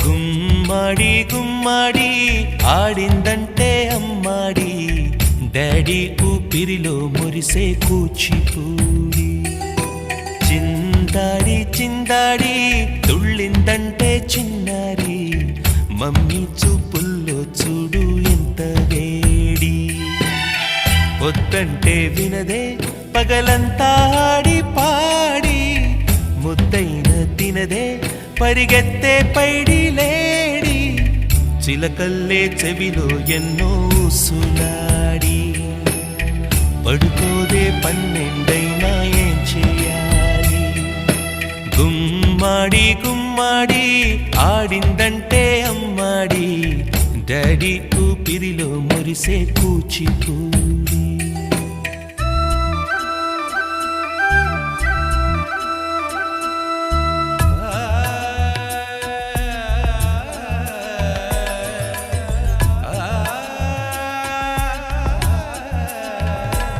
గుమ్మడి గుమ్మడి ఆడిందంటే అమ్మాడి, daddy ఊపిరిలో మురిసే కూచిపూడి. చిందాడి చిందాడి తుళ్ళిందంటే చిన్నారి, మమ్మీ చూపుల్లో చూడు ఎంత వేడి. వద్దంటే వినదే పగలంతా ఆడి పాడి, ముద్దైన తినదే పరిగెత్తే పైడి లేడి. చిలకల్లే చెవిలో ఎన్నో సులాడి, పడుకోదే పన్నెండైనా ఏం చేయాలి. గుమ్మాడి గుమ్మాడి ఆడిందంటే అమ్మాడి, డాడీ ఊపిరిలో మురిసే కూచిపూడి.